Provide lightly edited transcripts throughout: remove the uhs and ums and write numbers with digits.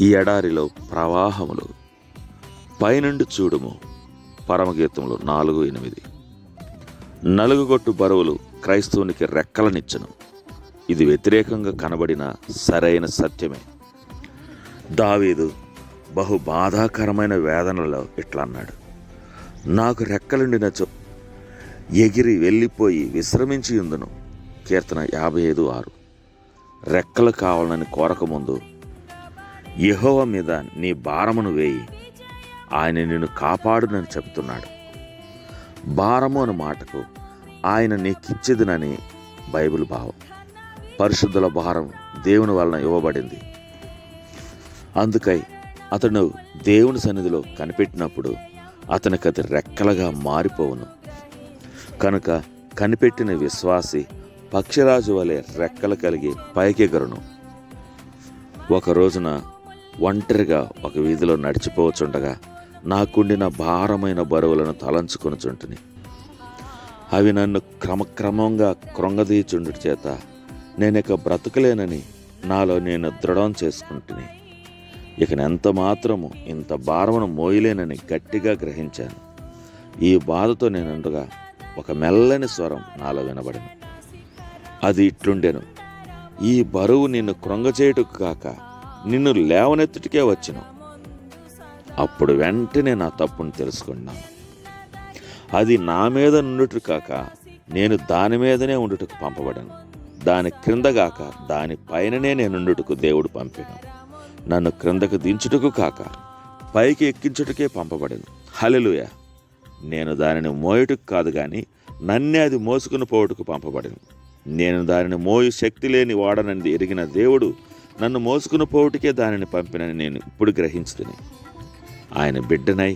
ఈ ఎడారిలో ప్రవాహములు, పైనుండి చూడుము. పరమగీతములు 4:8. నలుగుగొట్టు బరువులు క్రైస్తవునికి రెక్కలనిచ్చును. ఇది వ్యతిరేకంగా కనబడిన సరైన సత్యమే. దావీదు బహు బాధాకరమైన వేదనలో ఇట్లా అన్నాడు: నాకు రెక్కలుండినచో ఎగిరి వెళ్ళిపోయి విశ్రమించి ఉందును. కీర్తన 55:6. రెక్కలు కావాలని కోరకముందు యెహోవా మీద నీ భారమును వేయి, ఆయన నిన్ను కాపాడునని చెబుతున్నాడు. భారము అనే మాటకు ఆయన నీకిచ్చేదినని బైబిల్ భావం. పరిశుద్ధుల భారం దేవుని వలన ఇవ్వబడింది. అందుకై అతడు దేవుని సన్నిధిలో కనిపెట్టినప్పుడు అతనికి అది రెక్కలుగా మారిపోవును. కనుక కనిపెట్టిన విశ్వాసి పక్షిరాజు వలె రెక్కలు కలిగి పైకెగరును. ఒక రోజున ఒంటరిగా ఒక వీధిలో నడిచిపోవచ్చుండగా నాకుండిన భారమైన బరువులను తలంచుకొనుచుంటిని. అవి నన్ను క్రమక్రమంగా కృంగదీచుండుట చేత నేనిక బ్రతకలేనని నాలో నేను దృఢం చేసుకుంటుని. ఇక ఎంత మాత్రము ఇంత భారమును మోయలేనని గట్టిగా గ్రహించాను. ఈ బాధతో నేనుండగా ఒక మెల్లని స్వరం నాలో వినబడింది. అది ఇట్లుండెను: ఈ బరువు నిన్ను కృంగచేయుటకు కాక నిన్ను లేవనెత్తుటికే వచ్చెను. అప్పుడు వెంటనే నా తప్పును తెలుసుకున్నాను. అది నా మీద నుండుటకు కాక నేను దాని మీదనే ఉండుటకు పంపబడను. దాని క్రిందగాక దాని పైననే నేనుండుటకు దేవుడు పంపాను. నన్ను క్రిందకు దించుటకు కాక పైకి ఎక్కించుటకే పంపబడను. హల్లెలూయా! నేను దానిని మోయుటకు కాదు గాని నన్నే అది మోసుకుని పోవుటకు పంపబడను. నేను దానిని మోయు శక్తి లేని వాడనని ఎరిగిన దేవుడు నన్ను మోసుకుని పోవుటకే దానిని పంపినని నేను ఇప్పుడు గ్రహించుతుని. ఆయన బిడ్డనై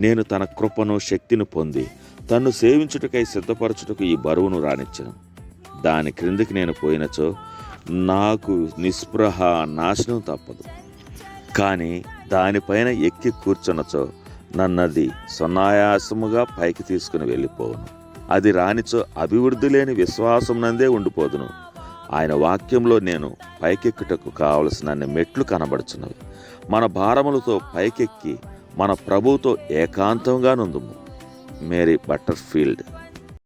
నేను తన కృపను శక్తిని పొంది తన్ను సేవించుటకై సిద్ధపరచుటకు ఈ బరువును రానిచ్చను. దాని క్రిందికి నేను పోయినచో నాకు నిస్పృహ నాశనం తప్పదు. కానీ దానిపైన ఎక్కి కూర్చున్నచో నన్నది సునాయాసముగా పైకి తీసుకుని వెళ్ళిపోవును. అది రానిచో అభివృద్ధి లేని విశ్వాసం నందే ఉండిపోదును. ఆయన వాక్యంలో నేను పైకెక్కుటకు కావలసిన అన్ని మెట్లు కనబడుచున్నవి. మన భారములతో పైకెక్కి మన ప్రభువుతో ఏకాంతంగా నుందుము. మేరీ బటర్ఫీల్డ్.